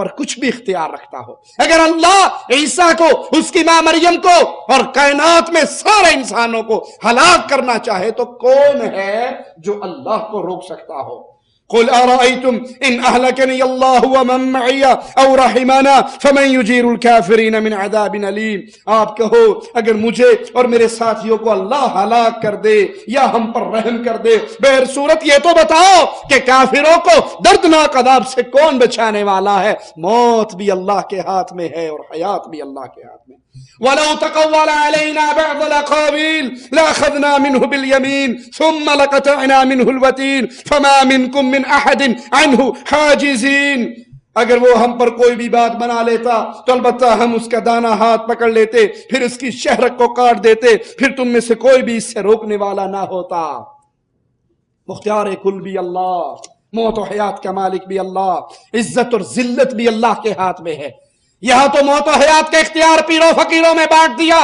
پر کچھ بھی اختیار رکھتا ہو. اگر اللہ عیسیٰ کو، اس کی ماں مریم کو اور کائنات میں سارے انسانوں کو ہلاک کرنا چاہے تو کون ہے جو اللہ کو روک سکتا ہو؟ قل ارأيتم ان اهلكني الله ومن معي او رحمنا فمن يجير الكافرين من عذاب اليم. آپ کہو اگر مجھے اور میرے ساتھیوں کو اللہ ہلاک کر دے یا ہم پر رحم کر دے، بہر صورت یہ تو بتاؤ کہ کافروں کو دردناک عذاب سے کون بچانے والا ہے؟ موت بھی اللہ کے ہاتھ میں ہے اور حیات بھی اللہ کے ہاتھ میں. وَلَوْ تَقَوَّلَ عَلَيْنَا بَعْضَ الْأَقَاوِيلِ لَأَخَذْنَا مِنْهُ بِالْيَمِينِ ثُمَّ لَقَطَعْنَا مِنْهُ الْوَتِينَ فَمَا مِنْكُمْ مِنْ أَحَدٍ عَنْهُ حَاجِزِينَ. اگر وہ ہم پر کوئی بھی بات بنا لیتا تو البتہ ہم اس کا دانا ہاتھ پکڑ لیتے، پھر اس کی شہرک کو کاٹ دیتے، پھر تم میں سے کوئی بھی اس سے روکنے والا نہ ہوتا. مختار کل بھی اللہ، موت و حیات کا مالک بھی اللہ، عزت اور ذلت بھی اللہ کے ہاتھ میں ہے. یہاں تو موت و حیات کا اختیار پیروں فقیروں میں بانٹ دیا.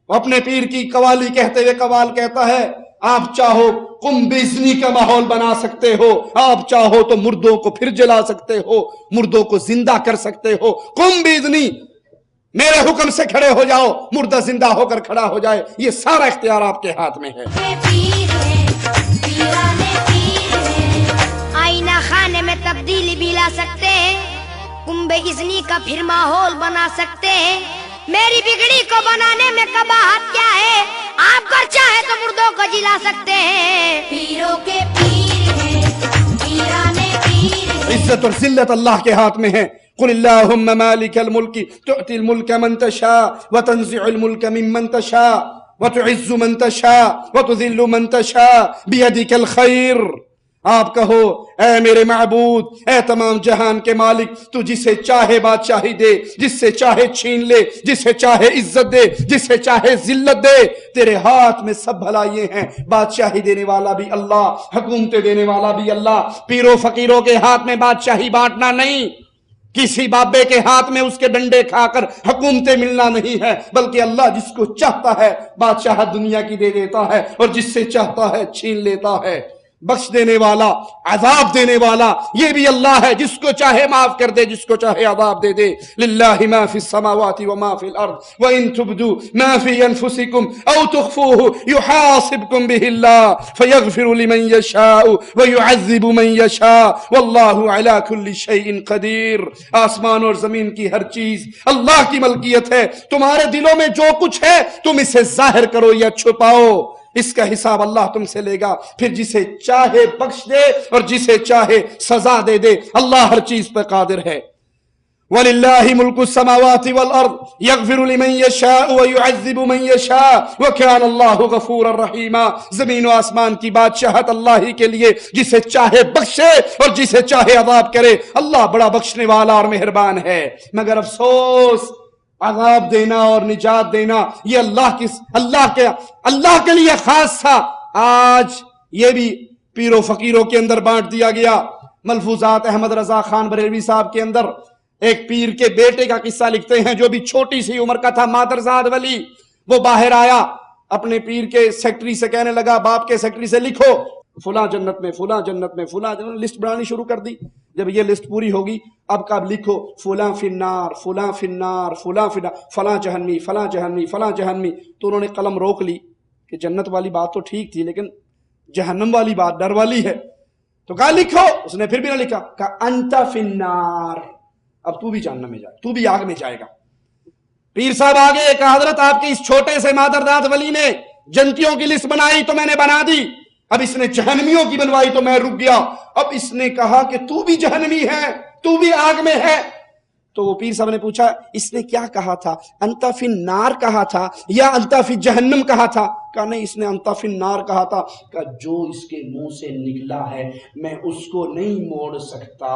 اپنے پیر کی قوالی کہتے ہوئے قوال کہتا ہے، آپ چاہو قم بیزنی کا ماحول بنا سکتے ہو، آپ چاہو تو مردوں کو پھر جلا سکتے ہو، مردوں کو زندہ کر سکتے ہو. قم بیزنی، میرے حکم سے کھڑے ہو جاؤ، مردہ زندہ ہو کر کھڑا ہو جائے. یہ سارا اختیار آپ کے ہاتھ میں ہے. آئینہ خانے میں تبدیلی بھی لا سکتے ہیں، کنبے ازنی کا پھر ماحول بنا سکتے ہیں. میری بگڑی کو بنانے میں قباحت کیا ہے؟ آپ کر چاہے تو مردوں کو جلا سکتے ہیں. پیروں کے پیر ہیں، پیرانے پیر ہیں. عزت اور ذلت اللہ کے ہاتھ میں ہے. قل اللہم مالک الملک تؤتی الملک من تشاء وتنزع الملک ممن تشاء وتعز من تشاء وتذل من تشاء بیدک الخیر. آپ کہو اے میرے معبود، اے تمام جہان کے مالک، تو جسے چاہے بادشاہی دے، جس سے چاہے چھین لے، جسے چاہے عزت دے، جسے چاہے ذلت دے. تیرے ہاتھ میں سب بھلائیاں ہیں. بادشاہی دینے والا بھی اللہ، حکومتیں دینے والا بھی اللہ. پیروں فقیروں کے ہاتھ میں بادشاہی بانٹنا نہیں، کسی بابے کے ہاتھ میں اس کے ڈنڈے کھا کر حکومتیں ملنا نہیں ہے، بلکہ اللہ جس کو چاہتا ہے بادشاہت دنیا کی دے دیتا ہے اور جس سے چاہتا ہے چھین لیتا ہے. بخش دینے والا، عذاب دینے والا یہ بھی اللہ ہے، جس کو چاہے معاف کر دے، جس کو چاہے عذاب دے دے. للہ ما فی السماوات وما فی الارض وان تبدوا ما فی انفسکم او تخفوه یحاسبکم به اللہ فیغفر لمن یشاء ویعذب من یشاء واللہ علی کل شیء قدیر. آسمان اور زمین کی ہر چیز اللہ کی ملکیت ہے. تمہارے دلوں میں جو کچھ ہے تم اسے ظاہر کرو یا چھپاؤ، اس کا حساب اللہ تم سے لے گا. پھر جسے چاہے بخش دے اور جسے چاہے سزا دے دے. اللہ ہر چیز پر قادر ہے. وَلِلَّهِ مُلْكُ السَّمَاوَاتِ وَالْأَرْضِ يَغْفِرُ لِمَنْ يَشَاءُ وَيُعَذِّبُ مَنْ يَشَاءُ وَكَانَ اللَّهُ غَفُورًا رَحِيمًا. زمین و آسمان کی بادشاہت اللہ ہی کے لیے، جسے چاہے بخشے اور جسے چاہے عذاب کرے. اللہ بڑا بخشنے والا اور مہربان ہے. مگر افسوس، عذاب دینا اور نجات دینا یہ اللہ کے لیے خاص تھا. آج یہ بھی پیر و فقیروں کے اندر بانٹ دیا گیا. ملفوظات احمد رضا خان بریلوی صاحب کے اندر ایک پیر کے بیٹے کا قصہ لکھتے ہیں جو بھی چھوٹی سی عمر کا تھا، مادرزاد ولی. وہ باہر آیا، اپنے پیر کے سیکٹری سے کہنے لگا، باپ کے سیکٹری سے لکھو فلاں جنت میں، فلاں جنت میں، فلاں جنت. لسٹ بنانی شروع کر دی. جب یہ لسٹ پوری ہوگی اب کب لکھو فلاں فی النار، فلاں فی النار، فلاں فی النار، فلاں جہنمی، فلاں جہنمی، فلاں جہنمی. تو انہوں نے قلم روک لی کہ جنت والی بات تو ٹھیک تھی لیکن جہنم والی بات ڈر والی ہے. تو کہا لکھو. اس نے پھر بھی نہ لکھا. کہا انت فی النار، اب تو بھی جہنم میں جائے، تو بھی آگ میں جائے گا. پیر صاحب آگے کہا حضرت آپ کے اس چھوٹے سے مادرزاد ولی نے جنتیوں کی لسٹ بنائی تو میں نے بنا دی، اب اس نے جہنمیوں کی بنوائی تو میں رک گیا. اب اس نے کہا کہ تو بھی جہنمی ہے، تو بھی آگ میں ہے. تو وہ پیر صاحب نے پوچھا اس نے کیا کہا تھا، انت فی النار کہا تھا یا انت فی جہنم کہا تھا؟ کہا نہیں، اس نے انت فی النار کہا تھا. کہا جو اس کے منہ سے نکلا ہے میں اس کو نہیں موڑ سکتا.